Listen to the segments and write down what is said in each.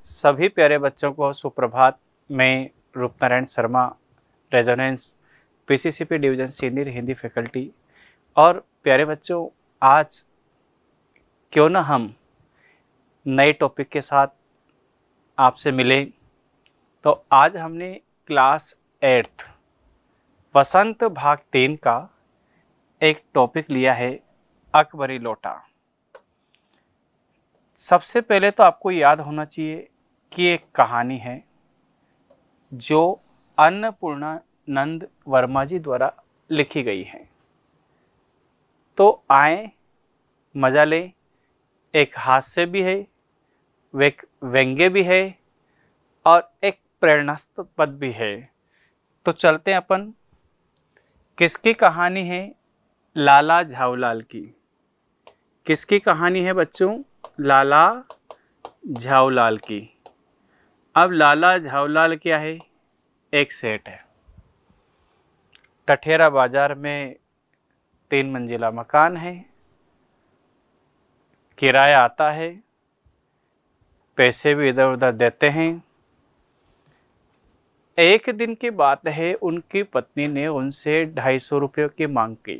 सभी प्यारे बच्चों को सुप्रभात। मैं Roopnarayan Sharma, resonance PCCP division senior Hindi faculty. और प्यारे बच्चों, आज क्यों ना हम नए टॉपिक के साथ आपसे मिले। तो आज हमने क्लास 8 वसंत भाग 3 का एक टॉपिक लिया है, अकबरी लोटा। सबसे पहले तो आपको याद होना चाहिए कि एक कहानी है जो अन्नपूर्णानंद वर्मा जी द्वारा लिखी गई है। तो आए मजा लें। एक हास्य भी है, एक व्यंग्य भी है और एक प्रेरणास्पद पद भी है। तो चलते हैं अपन। किसकी कहानी है? लाला झावलाल की। किसकी कहानी है बच्चों? लाला झावलाल की। अब लाला झावलाल क्या है? एक सेठ है। टठेरा बाजार में 3 मंजिला मकान है, किराया आता है, पैसे भी इधर उधर देते हैं। एक दिन की बात है, उनकी पत्नी ने उनसे 250 रुपये की मांग की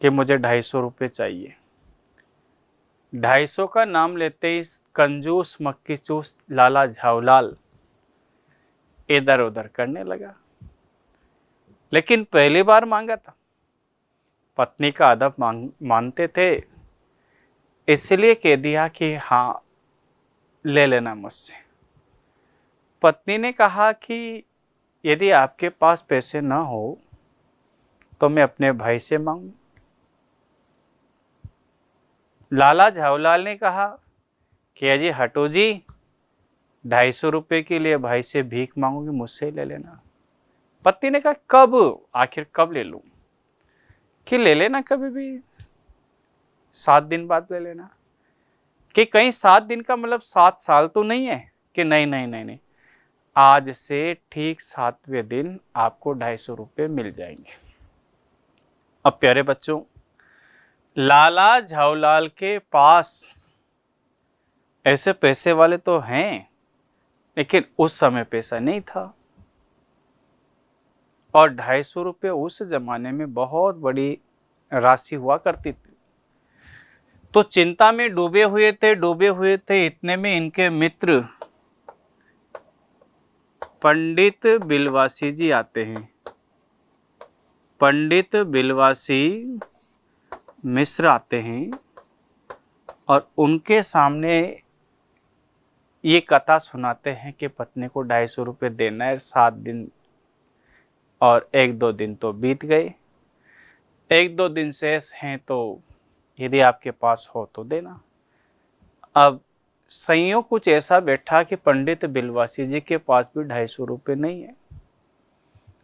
कि मुझे 250 रुपये चाहिए। 250 का नाम लेते ही कंजूस मक्खी चूस लाला झावलाल इधर उधर करने लगा। लेकिन पहली बार मांगा था, पत्नी का अदब मानते थे, इसलिए कह दिया कि हाँ, ले लेना मुझसे। पत्नी ने कहा कि यदि आपके पास पैसे ना हो तो मैं अपने भाई से मांगू। लाला झावलाल ने कहा कि अजी हटो जी, 250 रुपये के लिए भाई से भीख मांगोगे, मुझसे ले लेना। पत्नी ने कहा कब, आखिर कब ले लूं? कि ले लेना कभी भी, 7 दिन बाद ले लेना। कि कहीं 7 दिन का मतलब 7 साल तो नहीं है? कि नहीं नहीं नहीं नहीं, आज से ठीक 7वें दिन आपको 250 रुपये मिल जाएंगे। अब प्यारे बच्चों, लाला झावलाल के पास ऐसे पैसे वाले तो हैं, लेकिन उस समय पैसा नहीं था। और 250 रुपये उस जमाने में बहुत बड़ी राशि हुआ करती थी। तो चिंता में डूबे हुए थे। इतने में इनके मित्र पंडित बिलवासी जी आते हैं। पंडित बिलवासी मिश्र आते हैं और उनके सामने ये कथा सुनाते हैं कि पत्नी को 250 रुपये देना है। 7 दिन और 1-2 दिन तो बीत गए, 1-2 दिन शेष हैं, तो यदि आपके पास हो तो देना। अब संयोग कुछ ऐसा बैठा कि पंडित बिलवासी जी के पास भी 250 रुपये नहीं है।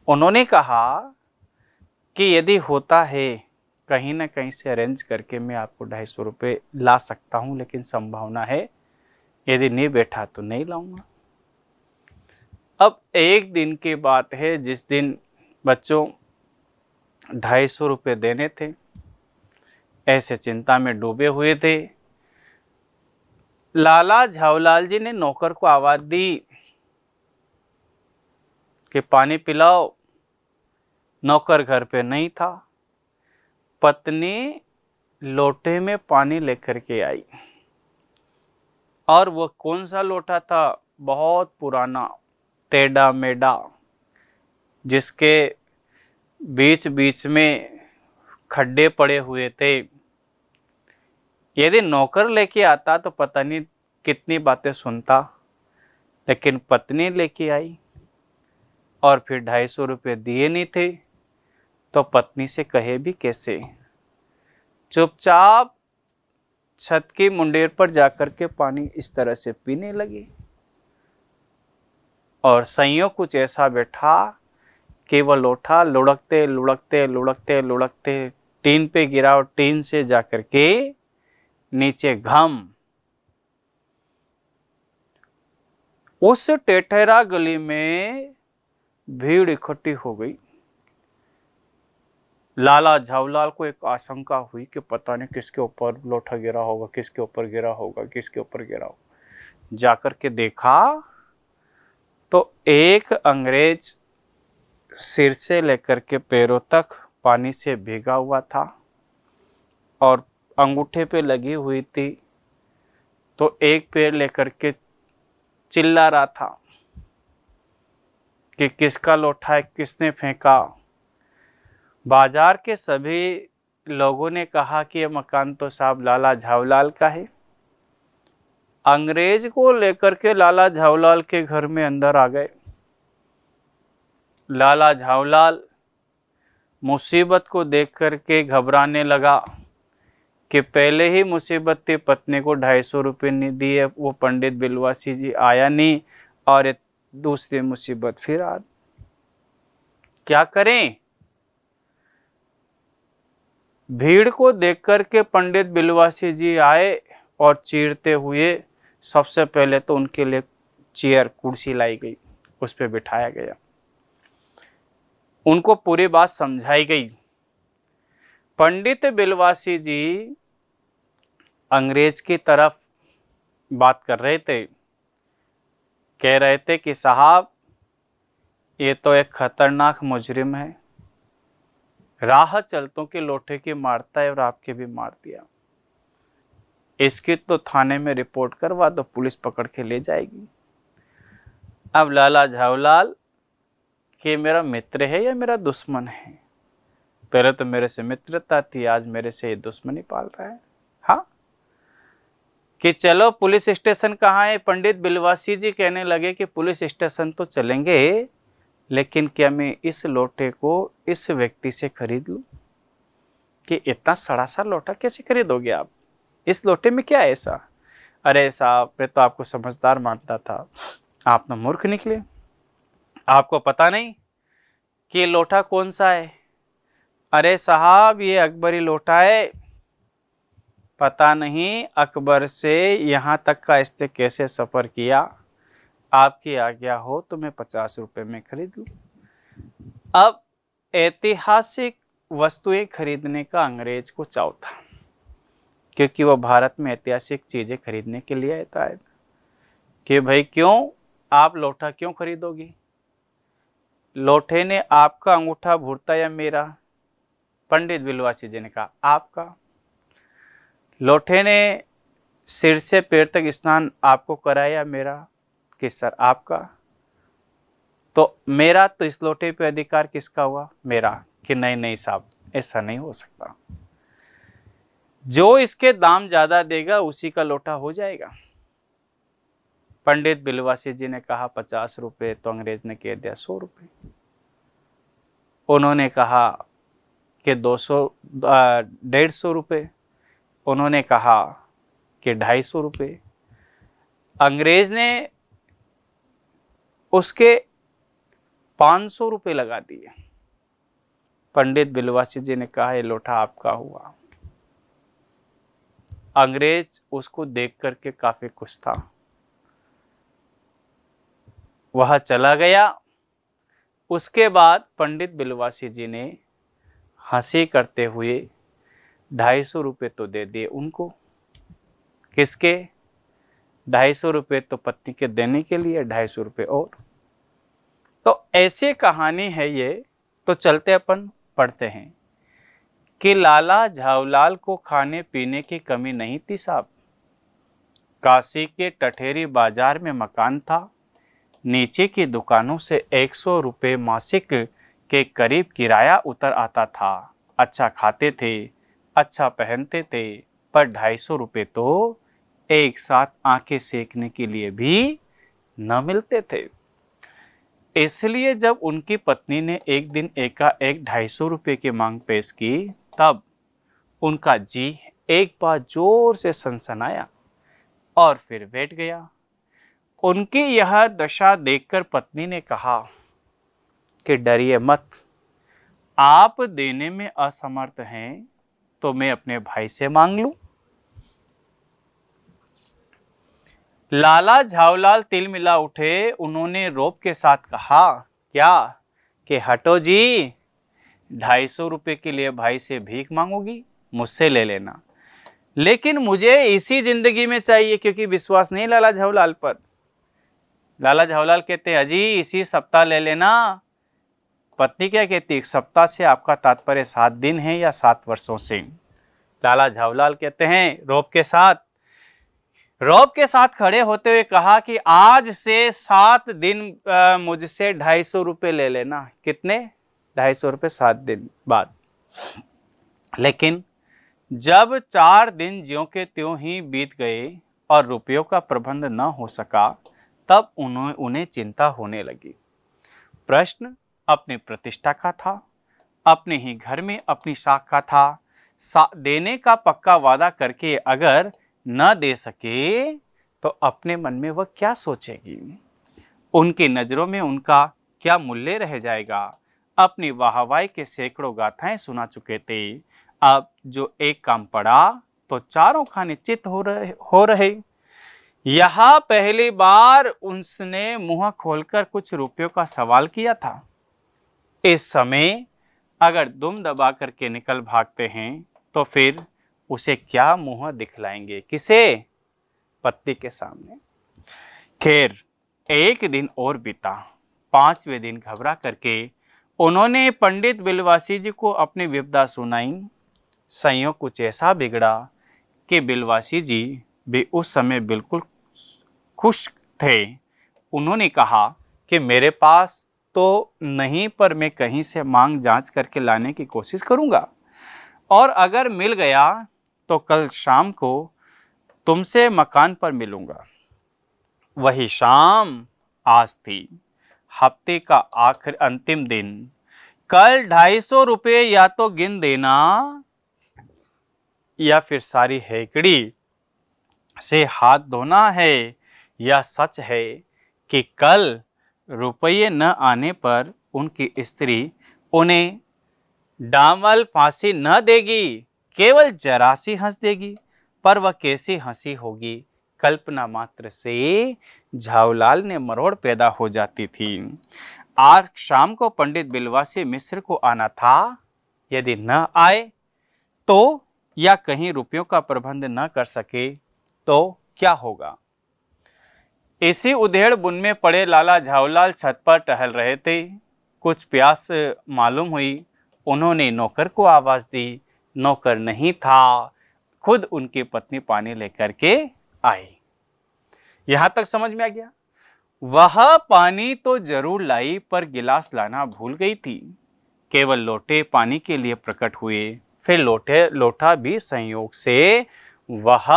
उन्होंने कहा कि यदि होता है कहीं ना कहीं से अरेंज करके मैं आपको 250 रुपये ला सकता हूं, लेकिन संभावना है यदि नहीं बैठा तो नहीं लाऊंगा। अब एक दिन की बात है, जिस दिन बच्चों 250 रुपये देने थे, ऐसे चिंता में डूबे हुए थे। लाला झावलाल जी ने नौकर को आवाज दी कि पानी पिलाओ। नौकर घर पे नहीं था। पत्नी लोटे में पानी लेकर के आई, और वो कौन सा लोटा था? बहुत पुराना, टेढ़ा मेढ़ा, जिसके बीच बीच में खड्डे पड़े हुए थे। यदि नौकर लेके आता तो पता नहीं कितनी बातें सुनता, लेकिन पत्नी लेके आई और फिर 250 रुपये दिए नहीं थे, तो पत्नी से कहे भी कैसे। चुपचाप छत की मुंडेर पर जाकर के पानी इस तरह से पीने लगी। और संयोग कुछ ऐसा बैठा कि वह लोटा लुढ़कते लुढ़कते लुढ़कते लुढ़कते टीन पे गिरा और टीन से जाकर के नीचे घम। उस टेठेरा गली में भीड़ इकट्ठी हो गई। लाला झावलाल को एक आशंका हुई कि पता नहीं किसके ऊपर लोटा गिरा होगा, किसके ऊपर गिरा होगा, किसके ऊपर गिरा होगा। जाकर के देखा तो एक अंग्रेज सिर से लेकर के पैरों तक पानी से भीगा हुआ था और अंगूठे पे लगी हुई थी। तो एक पैर लेकर के चिल्ला रहा था कि किसका लोटा है, किसने फेंका। बाजार के सभी लोगों ने कहा कि यह मकान तो साहब लाला झावलाल का है। अंग्रेज को लेकर के लाला झावलाल के घर में अंदर आ गए। लाला झावलाल मुसीबत को देख करके घबराने लगा कि पहले ही मुसीबत थी, पत्नी को 250 रुपये नहीं दिए, वो पंडित बिलवासी जी आया नहीं, और ये दूसरी मुसीबत फिर आ। क्या करें? भीड़ को देख करके पंडित बिलवासी जी आए और चीरते हुए सबसे पहले तो उनके लिए चेयर, कुर्सी लाई गई, उस पर बिठाया गया। उनको पूरी बात समझाई गई। पंडित बिलवासी जी अंग्रेज की तरफ बात कर रहे थे, कह रहे थे कि साहब ये तो एक खतरनाक मुजरिम है, राह चलतों के लोटे की मारता है और आपके भी मार दिया, इसकी तो थाने में रिपोर्ट करवा दो, पुलिस पकड़ के ले जाएगी। अब लाला झावलाल कि मेरा मित्र है या मेरा दुश्मन है? पहले तो मेरे से मित्रता थी, आज मेरे से ये दुश्मनी पाल रहा है। हाँ, कि चलो पुलिस स्टेशन कहाँ है? पंडित बिलवासी जी कहने लगे कि पुलिस स्टेशन तो चलेंगे, लेकिन क्या मैं इस लोटे को इस व्यक्ति से खरीद लूं? कि इतना सड़ा सा लोटा कैसे खरीदोगे आप? इस लोटे में क्या है ऐसा? अरे साहब, मैं तो आपको समझदार मानता था, आप तो मूर्ख निकले। आपको पता नहीं कि ये लोटा कौन सा है? अरे साहब, ये अकबरी लोटा है। पता नहीं अकबर से यहाँ तक का इसने कैसे सफ़र किया। आपकी आज्ञा हो तो मैं 50 रुपये में खरीद लूँ। अब ऐतिहासिक वस्तुएं खरीदने का अंग्रेज को चाव था, क्योंकि वह भारत में ऐतिहासिक चीज़ें खरीदने के लिए आता है कि भाई क्यों आप लोटा क्यों खरीदोगी? लोटे ने आपका अंगूठा भूरता या मेरा? पंडित बिलवासी जी ने कहा आपका। लोटे ने सिर से पैर तक स्नान आपको कराया मेरा? कि सर आपका। तो मेरा, तो इस लोटे पे अधिकार किसका हुआ? मेरा। कि नहीं नहीं साहब, ऐसा नहीं हो सकता, जो इसके दाम ज्यादा देगा उसी का लोटा हो जाएगा। पंडित बिलवासी जी ने कहा 50 रुपये, तो अंग्रेज ने कह दिया 100 रुपये। उन्होंने कहा कि 150 रुपये, उन्होंने कहा कि 250 रुपये। अंग्रेज ने उसके 500 रुपये लगा दिए। पंडित बिलवासी जी ने कहा ये लोटा आपका हुआ। अंग्रेज उसको देख करके काफी खुश था, वह चला गया। उसके बाद पंडित बिलवासी जी ने हंसी करते हुए 250 रुपये तो दे दिए उनको। किसके? 250 रुपये तो पत्नी के देने के लिए, 250 रुपये और। तो ऐसी कहानी है ये। तो चलते अपन पढ़ते हैं कि लाला झावलाल को खाने पीने की कमी नहीं थी साहब। काशी के टठेरी बाजार में मकान था, नीचे की दुकानों से 100 रुपये मासिक के करीब किराया उतर आता था। अच्छा खाते थे, अच्छा पहनते थे, पर 250 रुपये तो एक साथ आंखें सेकने के लिए भी न मिलते थे। इसलिए जब उनकी पत्नी ने एक दिन एकाएक 250 रुपये की मांग पेश की, तब उनका जी एक बार जोर से सनसनाया और फिर बैठ गया। उनकी यह दशा देखकर पत्नी ने कहा कि डरिए मत, आप देने में असमर्थ हैं तो मैं अपने भाई से मांग लूं। लाला झावलाल तिलमिला उठे। उन्होंने रोब के साथ कहा क्या? कि हटो जी, 250 रुपये के लिए भाई से भीख मांगोगी? मुझसे ले लेना। लेकिन मुझे इसी जिंदगी में चाहिए, क्योंकि विश्वास नहीं लाला झाऊलाल पर। लाला झाऊलाल कहते अजी इसी सप्ताह ले लेना। पत्नी क्या कहती, एक सप्ताह से आपका तात्पर्य 7 दिन है या 7 वर्षों से? लाला झाऊलाल कहते हैं रौब के साथ खड़े होते हुए कहा कि आज से 7 दिन मुझसे 250 रुपये ले लेना। कितने? 250 रुपये 7 दिन बाद। लेकिन जब 4 दिन ज्यों के त्यों ही बीत गए और रुपयों का प्रबंध न हो सका, तब उन्हें चिंता होने लगी। प्रश्न अपनी प्रतिष्ठा का था, अपने ही घर में अपनी साख का था। देने का पक्का वादा करके अगर न दे सके तो अपने मन में वह क्या सोचेगी? उनकी नजरों में उनका क्या मूल्य रह जाएगा? अपनी वाहवाही के सैकड़ों गाथाएं सुना चुके थे, अब जो एक काम पड़ा तो चारों खाने चित हो रहे। यहां पहली बार उसने मुंह खोलकर कुछ रुपयों का सवाल किया था। इस समय अगर दुम दबा करके निकल भागते हैं तो फिर उसे क्या मुंह दिखलाएंगे? किसे? पत्नी के सामने। खैर एक दिन और बीता। 5वें दिन घबरा करके उन्होंने पंडित बिलवासी जी को अपनी विपदा सुनाई। संयोग कुछ ऐसा बिगड़ा कि बिलवासी जी भी उस समय बिल्कुल खुश थे। उन्होंने कहा कि मेरे पास तो नहीं, पर मैं कहीं से मांग जांच करके लाने की कोशिश करूंगा, और अगर मिल गया तो कल शाम को तुमसे मकान पर मिलूंगा। वही शाम आज थी, हफ्ते का आखिर अंतिम दिन। कल 250 रुपये या तो गिन देना या फिर सारी हेकड़ी से हाथ धोना है। यह सच है कि कल रुपये न आने पर उनकी स्त्री उन्हें डामल फांसी न देगी, केवल जरा सी हंस देगी। पर वह कैसी हंसी होगी, कल्पना मात्र से झाऊलाल ने मरोड़ पैदा हो जाती थी। आज शाम को पंडित बिलवासी मिस्र को आना था। यदि न आए तो, या कहीं रुपयों का प्रबंध न कर सके तो क्या होगा? इसी उधेड़ बुन में पड़े लाला झाऊलाल छत पर टहल रहे थे। कुछ प्यास मालूम हुई। उन्होंने नौकर को आवाज दी। नौकर नहीं था, खुद उनकी पत्नी पानी लेकर के आई। यहां तक समझ में आ गया? वह पानी तो जरूर लाई, पर गिलास लाना भूल गई थी। केवल लोटे पानी के लिए प्रकट हुए। फिर लोटा भी संयोग से वह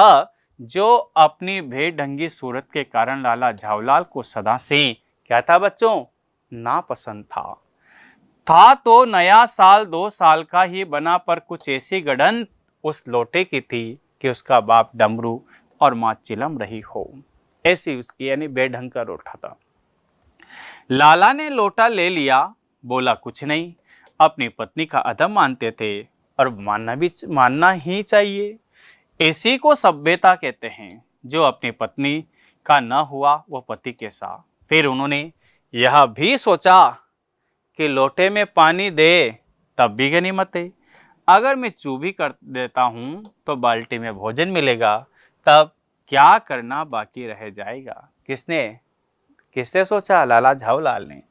जो अपनी बेढंगी सूरत के कारण लाला झाऊलाल को सदा से क्या था बच्चों, नापसंद था तो नया साल 2 साल का ही बना, पर कुछ ऐसी गड़न उस लोटे की थी कि उसका बाप डमरू और मां चिलम रही हो, ऐसी उसकी यानी बेढंग का लोटा था। लाला ने लोटा ले लिया, बोला कुछ नहीं। अपनी पत्नी का अदब मानते थे और मानना ही चाहिए। इसी को सभ्यता कहते हैं। जो अपनी पत्नी का न हुआ वो पति के साथ। फिर उन्होंने यह भी सोचा कि लोटे में पानी दे तब भी गनीमत है, अगर मैं चूभी कर देता हूं तो बाल्टी में भोजन मिलेगा, तब क्या करना बाकी रह जाएगा। किसने सोचा? लाला झाऊलाल ने।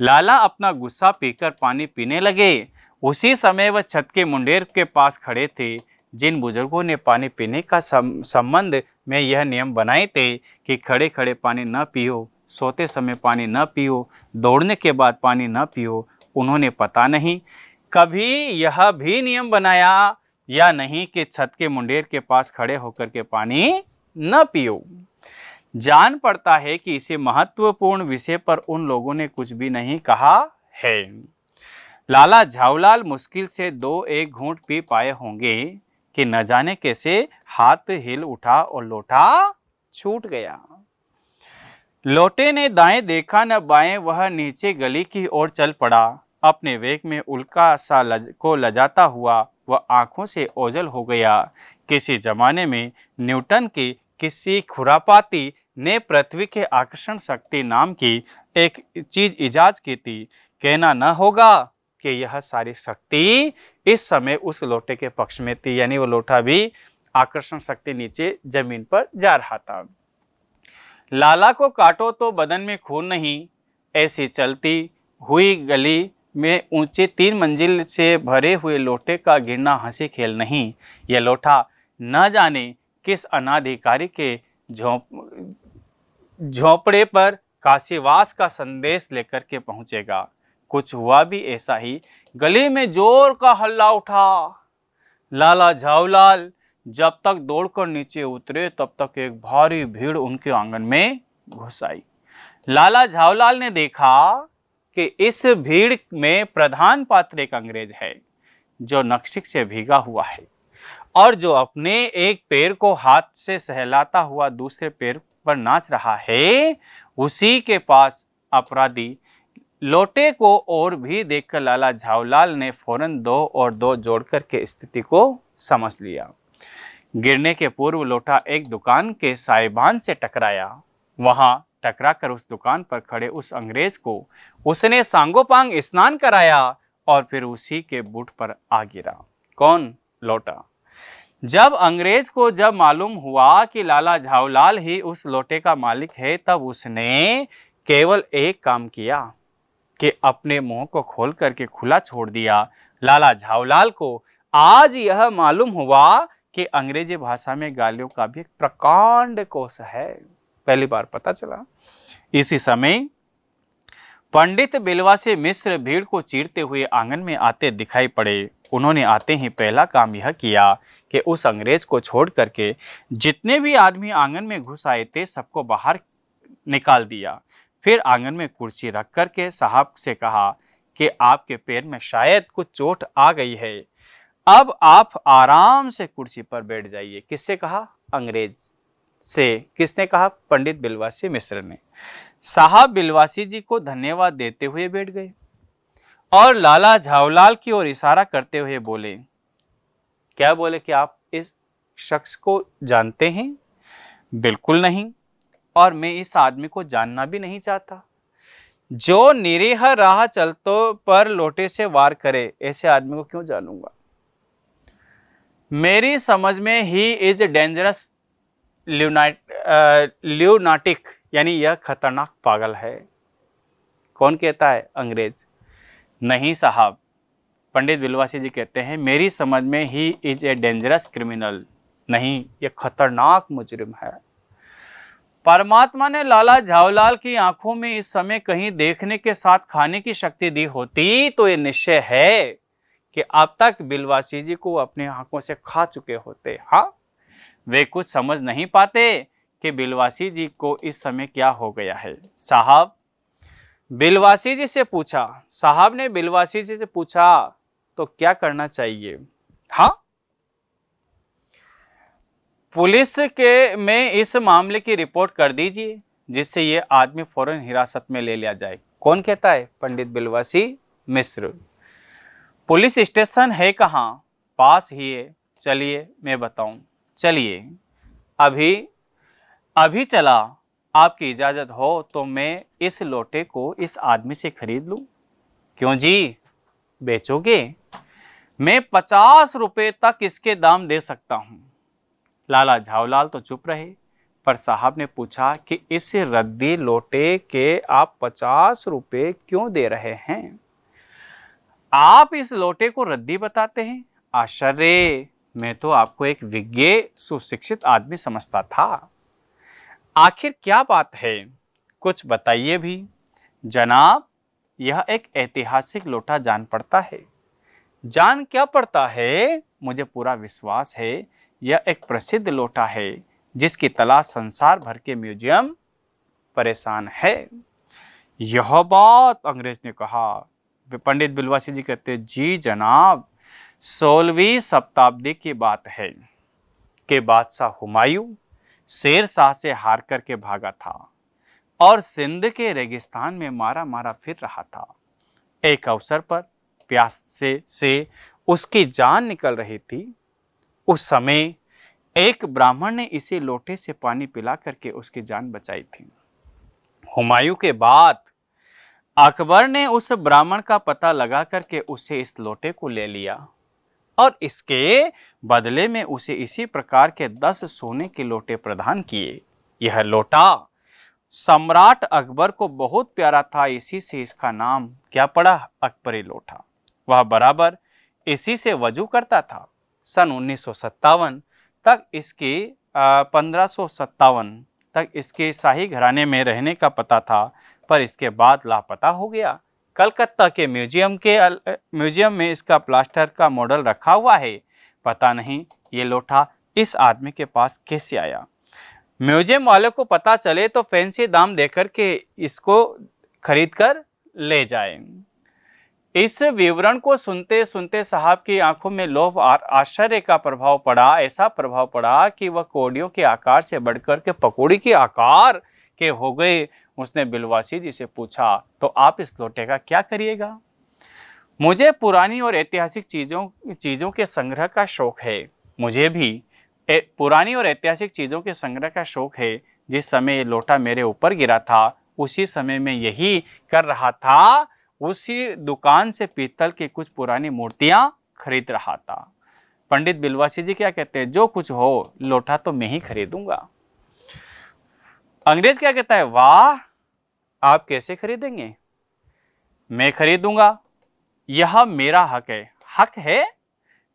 लाला अपना गुस्सा पीकर पानी पीने लगे। उसी समय वह छत के मुंडेर के पास खड़े थे। जिन बुजुर्गों ने पानी पीने का संबंध में यह नियम बनाए थे कि खड़े खड़े पानी न पियो, सोते समय पानी न पियो, दौड़ने के बाद पानी न पियो, उन्होंने पता नहीं कभी यह भी नियम बनाया या नहीं कि छत के मुंडेर के पास खड़े होकर के पानी न पियो। जान पड़ता है कि इसे महत्वपूर्ण विषय पर उन लोगों ने कुछ भी नहीं कहा है। लाला झाऊलाल मुश्किल से 2-1 घूंट पी पाए होंगे कि न जाने कैसे हाथ हिल उठा और लोटा छूट गया। लोटे ने दाएं देखा न बाएं, वह नीचे गली की ओर चल पड़ा। अपने वेग में उल्का सा लजाता हुआ वह आंखों से ओझल हो गया। किसी जमाने में न्यूटन की किसी खुरापाती ने पृथ्वी के आकर्षण शक्ति नाम की एक चीज इजाद की थी। कहना न होगा कि यह सारी शक्ति इस समय उस लोटे के पक्ष में थी, यानी वो लोटा भी आकर्षण शक्ति नीचे जमीन पर जा रहा था। लाला को काटो तो बदन में खून नहीं, ऐसी चलती हुई गली में ऊंचे 3 मंजिल से भरे हुए लोटे का गिरना हंसी खेल नहीं। यह लोटा न जाने किस अनाधिकारी के झोंपड़े पर काशीवास का संदेश लेकर के पहुंचेगा। कुछ हुआ भी ऐसा ही। गली में जोर का हल्ला उठा। लाला झाऊलाल जब तक दौड़कर नीचे उतरे तब तक एक भारी भीड़ उनके आंगन में घुस आई। लाला झाऊलाल ने देखा कि इस भीड़ में प्रधान पात्र एक अंग्रेज है जो नक्शिक से भीगा हुआ है और जो अपने एक पैर को हाथ से सहलाता हुआ दूसरे पैर पर नाच रहा है। उसी के पास अपराधी लोटे को और भी देखकर लाला झाऊलाल ने फौरन 2 और 2 जोड़कर के स्थिति को समझ लिया। गिरने के पूर्व लोटा एक दुकान के साइबान से टकराया। वहां टकराकर उस दुकान पर खड़े उस अंग्रेज को उसने सांगोपांग स्नान कराया और फिर उसी के बूट पर आ गिरा। कौन? लोटा। जब अंग्रेज को जब मालूम हुआ कि लाला झाऊलाल ही उस लोटे का मालिक है, तब उसने केवल एक काम किया कि अपने मुंह को खोल करके खुला छोड़ दिया। लाला झाऊलाल को आज यह मालूम हुआ कि अंग्रेजी भाषा में गालियों का भी एक प्रकांड कोश है। पहली बार पता चला। इसी समय पंडित बिलवासी मिश्र भीड़ को चीरते हुए आंगन में आते दिखाई पड़े। उन्होंने आते ही पहला काम यह किया कि उस अंग्रेज को छोड़ करके जितने भी आदमी आंगन में घुस आए थे सबको बाहर निकाल दिया। फिर आंगन में कुर्सी रख करके साहब से कहा कि आपके पैर में शायद कुछ चोट आ गई है, अब आप आराम से कुर्सी पर बैठ जाइए। किससे कहा? अंग्रेज से। किसने कहा? पंडित बिलवासी मिश्र ने। साहब बिलवासी जी को धन्यवाद देते हुए बैठ गए और लाला झाऊलाल की ओर इशारा करते हुए बोले। क्या बोले? कि आप इस शख्स को जानते हैं? बिल्कुल नहीं, और मैं इस आदमी को जानना भी नहीं चाहता। जो निरीह राह चलतों पर लोटे से वार करे, ऐसे आदमी को क्यों जानूंगा? मेरी समझ में ही इज डेंजरस ल्यूनाटिक, यानी यह खतरनाक पागल है। कौन कहता है? अंग्रेज। नहीं साहब, पंडित बिलवासी जी कहते हैं मेरी समझ में he is a dangerous criminal, नहीं यह खतरनाक मुजरिम है। परमात्मा ने लाला झाऊलाल की आंखों में इस समय कहीं देखने के साथ खाने की शक्ति दी होती तो ये निश्चय है कि अब तक बिलवासी जी को अपने आंखों से खा चुके होते। हाँ, वे कुछ समझ नहीं पाते कि बिलवासी जी को इस समय क्या हो गया है। साहब बिलवासी जी से पूछा। साहब ने बिलवासी जी से पूछा तो क्या करना चाहिए? हाँ, पुलिस के में इस मामले की रिपोर्ट कर दीजिए जिससे ये आदमी फौरन हिरासत में ले लिया जाए। कौन कहता है? पंडित बिलवासी मिश्र। पुलिस स्टेशन है कहाँ? पास ही है, चलिए मैं बताऊं। चलिए, अभी चला। आपकी इजाजत हो तो मैं इस लोटे को इस आदमी से खरीद लूं। क्यों जी, बेचोगे? मैं 50 रुपए तक इसके दाम दे सकता हूं। लाला झाऊलाल तो चुप रहे, पर साहब ने पूछा कि इस रद्दी लोटे के आप 50 रुपए क्यों दे रहे हैं? आप इस लोटे को रद्दी बताते हैं? आश्चर्य, मैं तो आपको एक विज्ञ सुशिक्षित आदमी समझता था। आखिर क्या बात है, कुछ बताइए भी। जनाब, यह एक ऐतिहासिक लोटा जान पड़ता है। जान क्या पड़ता है? मुझे पूरा विश्वास है यह एक प्रसिद्ध लोटा है जिसकी तलाश संसार भर के म्यूजियम परेशान है। यह बात अंग्रेज ने कहा। पंडित बिलवासी जी कहते, जी जनाब, 16वीं शताब्दी की बात है कि बादशाह हुमायूं शेर शाह से हार करके भागा था और सिंध के रेगिस्तान में मारा मारा फिर रहा था। एक अवसर पर प्यास से उसकी जान निकल रही थी। उस समय एक ब्राह्मण ने इसी लोटे से पानी पिला करके उसकी जान बचाई थी। हुमायूं के बाद अकबर ने उस ब्राह्मण का पता लगा करके उससे इस लोटे को ले लिया और इसके बदले में उसे इसी प्रकार के 10 सोने के लोटे प्रदान किए। यह लोटा सम्राट अकबर को बहुत प्यारा था, इसी से इसका नाम क्या पड़ा, अकबरी लोटा। वह बराबर इसी से वजू करता था। सन 1957 तक इसकी 1557 तक इसके शाही घराने में रहने का पता था, पर इसके बाद लापता हो गया। कलकत्ता के म्यूजियम में इसका प्लास्टर का मॉडल रखा हुआ है। पता नहीं ये लोटा इस आदमी के पास कैसे आया। म्यूजियम वाले को पता चले तो फैंसी दाम देकर के इसको खरीद कर ले जाए। इस विवरण को सुनते सुनते साहब की आंखों में लोभ और आश्चर्य का प्रभाव पड़ा। ऐसा प्रभाव पड़ा कि वह कौड़ियों के आकार से बढ़कर के पकौड़ी के आकार के हो गए। उसने बिलवासी जी से पूछा, तो आप इस लोटे का क्या करिएगा? मुझे पुरानी और ऐतिहासिक चीजों के संग्रह का शौक है। मुझे भी पुरानी और ऐतिहासिक चीजों के संग्रह का शौक है। जिस समय ये लोटा मेरे ऊपर गिरा था उसी समय मैं यही कर रहा था। उसी दुकान से पीतल की कुछ पुरानी मूर्तियां खरीद रहा था। पंडित बिलवासी जी क्या कहते हैं, जो कुछ हो लोटा तो मैं ही खरीदूंगा। अंग्रेज क्या कहता है, वाह आप कैसे खरीदेंगे? मैं खरीदूंगा, यह मेरा हक है। हक है?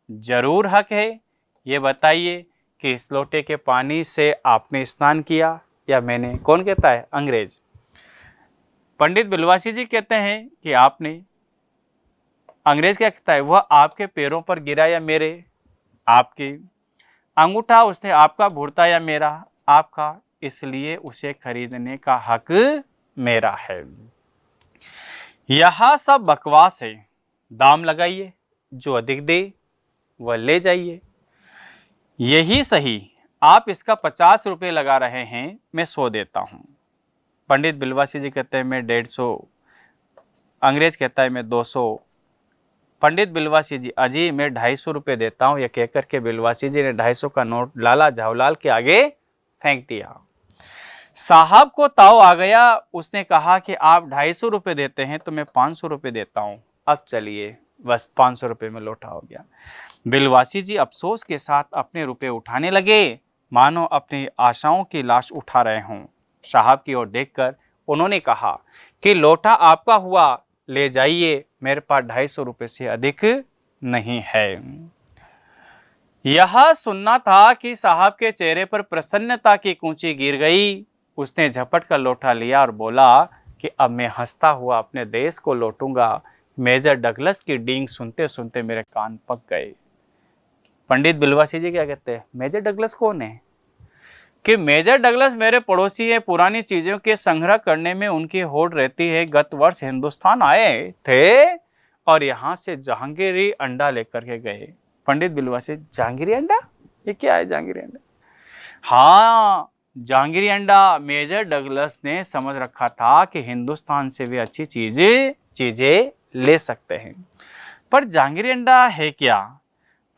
जरूर हक है। ये बताइए कि इस लोटे के पानी से आपने स्नान किया या मैंने? कौन कहता है? अंग्रेज। पंडित बिलवासी जी कहते हैं कि आपने। अंग्रेज क्या कहता है, वह आपके पैरों पर गिरा या मेरे? आपके। अंगूठा उसने आपका भुरता या मेरा? आपका। इसलिए उसे खरीदने का हक मेरा है। यह सब बकवास है। दाम लगाइए, जो अधिक दे वह ले जाइए। यही सही, आप इसका 50 रुपये लगा रहे हैं, मैं 100 देता हूं। पंडित बिलवासी जी कहते हैं मैं 150। अंग्रेज कहता है मैं 200। पंडित बिलवासी जी, अजी मैं 250 रुपये देता हूं। यह कहकर के बिलवासी जी ने 250 का नोट लाला झावलाल के आगे फेंक दिया। साहब को ताव आ गया। उसने कहा कि आप 250 रुपये देते हैं तो मैं 500 रुपये देता हूं। अब चलिए, बस 500 रुपये में लोटा हो गया। बिलवासी जी अफसोस के साथ अपने रुपए उठाने लगे, मानो अपनी आशाओं की लाश उठा रहे हों। साहब की ओर देखकर उन्होंने कहा कि लोटा आपका हुआ, ले जाइए, मेरे पास 250 रुपये से अधिक नहीं है। यह सुनना था कि साहब के चेहरे पर प्रसन्नता की कूंची गिर गई। उसने झपट कर लोटा लिया और बोला कि अब मैं हंसता हुआ अपने देश को लौटूंगा। मेजर डगलस की डींग सुनते सुनते मेरे कान पक गए। पंडित बिलवासी जी क्या कहते हैं, मेजर डगलस कौन है? कि मेजर डगलस मेरे पड़ोसी है। पुरानी चीजों के संग्रह करने में उनकी होड़ रहती है। गत वर्ष हिंदुस्तान आए थे और यहाँ से जहांगीरी अंडा लेकर के गए। पंडित बिलवासी, जहांगीरी अंडा? ये क्या है जहांगीरी अंडा? हाँ, जहांगीरी अंडा। मेजर डगलस ने समझ रखा था कि हिंदुस्तान से वे अच्छी चीजें ले सकते हैं। पर जहांगीरी अंडा है क्या?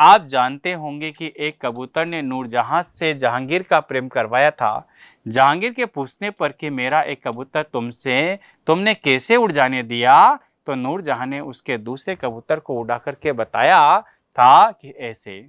आप जानते होंगे कि एक कबूतर ने नूरजहां से जहांगीर का प्रेम करवाया था। जहांगीर के पूछने पर कि मेरा एक कबूतर तुमने कैसे उड़ जाने दिया, तो नूरजहां ने उसके दूसरे कबूतर को उड़ा करके बताया था कि ऐसे।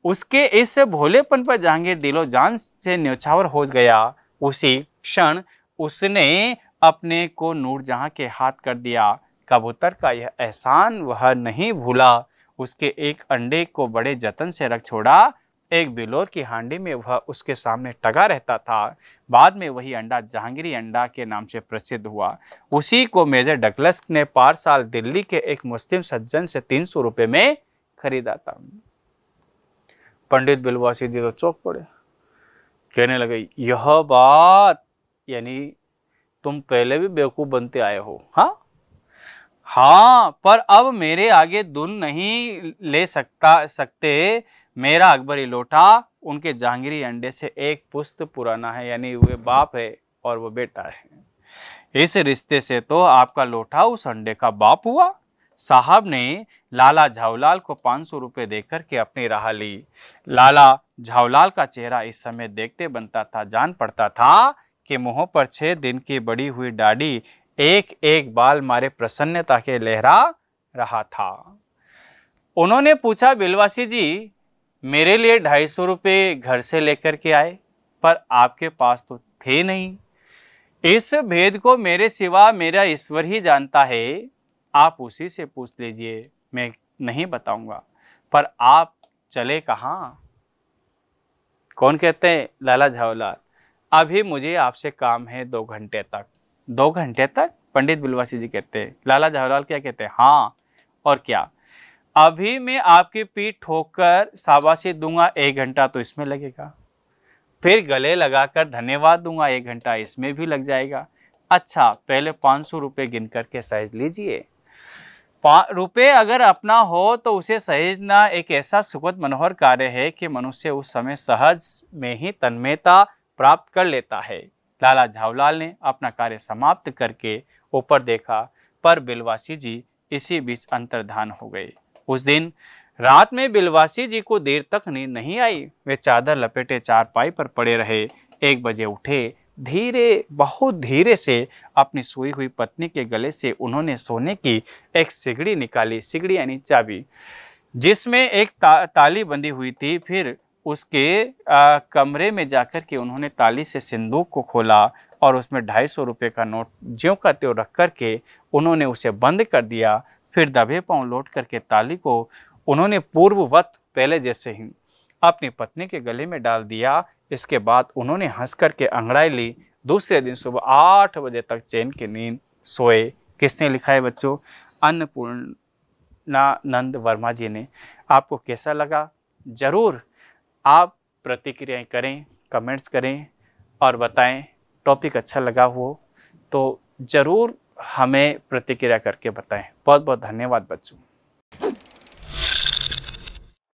उसके इस भोलेपन पर जहांगीर दिलो जान से न्यौछावर हो गया। उसी क्षण उसने अपने को नूरजहां के हाथ कर दिया। कबूतर का यह एहसान वह नहीं भूला। उसके एक अंडे को बड़े जतन से रख छोड़ा। एक बिलोर की हांडी में वह उसके सामने टगा रहता था। बाद में वही अंडा जहांगीरी अंडा के नाम से प्रसिद्ध हुआ। उसी को मेजर डगलस ने पारसाल दिल्ली के एक मुस्लिम सज्जन से 300 रुपये में खरीदा था। पंडित बिलवासी जी तो चौंक पड़े, कहने लगे यह बात, यानी तुम पहले भी बेवकूफ बनते आए हो। हाँ, पर अब मेरे आगे दुन नहीं ले सकते। मेरा अकबरी लोटा उनके जहांगीरी अंडे से एक पुश्त पुराना है, यानी वे बाप है और वो बेटा है। इस रिश्ते से तो आपका लोटा उस अंडे का बाप हुआ। साहब ने लाला झावलाल को 500 रुपये देकर के अपनी राह ली। लाला झावलाल का चेहरा इस समय देखते बनता था। जान पड़ता था कि मुंह पर 6 दिन की बड़ी हुई दाढ़ी एक एक बाल मारे प्रसन्नता के लहरा रहा था। उन्होंने पूछा, बिलवासी जी, मेरे लिए 250 रुपये घर से लेकर के आए, पर आपके पास तो थे नहीं। इस भेद को मेरे सिवा मेरा ईश्वर ही जानता है, आप उसी से पूछ लीजिए, मैं नहीं बताऊंगा। पर आप चले कहाँ? कौन कहते हैं? लाला झावलाल। अभी मुझे आपसे काम है 2 घंटे तक। 2 घंटे तक? पंडित बिलवासी जी कहते हैं। लाला झावलाल क्या कहते हैं? हाँ, और क्या? अभी मैं आपकी पीठ ठोककर शाबाशी दूंगा, 1 घंटा तो इसमें लगेगा। फिर गले लगाकर धन्यवाद दूंगा, 1 घंटा इसमें भी लग जाएगा। अच्छा, पहले 500 रुपये गिन करके सहेज लीजिए। रुपये अगर अपना हो तो उसे सहेजना एक ऐसा सुखद मनोहर कार्य है कि मनुष्य उस समय सहज में ही तन्मयता प्राप्त कर लेता है। लाला झावलाल ने अपना कार्य समाप्त करके ऊपर देखा, पर बिलवासी जी इसी बीच अंतर्धान हो गए। उस दिन रात में बिलवासी जी को देर तक नींद नहीं आई। वे चादर लपेटे चारपाई पर पड़े रहे। 1 बजे उठे। धीरे, बहुत धीरे से अपनी सोई हुई पत्नी के गले से उन्होंने सोने की एक सिगड़ी निकाली। सिगड़ी यानी चाबी, जिसमें एक ताली बंधी हुई थी। फिर उसके कमरे में जाकर के उन्होंने ताली से सिंदूक को खोला और उसमें 250 रुपये का नोट ज्यों का त्यों रख करके उन्होंने उसे बंद कर दिया। फिर दबे पांव लौट करके ताली को उन्होंने पूर्ववत पहले जैसे ही अपनी पत्नी के गले में डाल दिया। इसके बाद उन्होंने हंस करके अंगड़ाई ली। दूसरे दिन सुबह 8 बजे तक चैन की नींद सोए। किसने लिखा है बच्चों? अन्नपूर्णानंद वर्मा जी ने। आपको कैसा लगा? जरूर आप प्रतिक्रियाएं करें, कमेंट्स करें और बताएं। टॉपिक अच्छा लगा हो तो जरूर हमें प्रतिक्रिया करके बताएं। बहुत बहुत धन्यवाद बच्चों।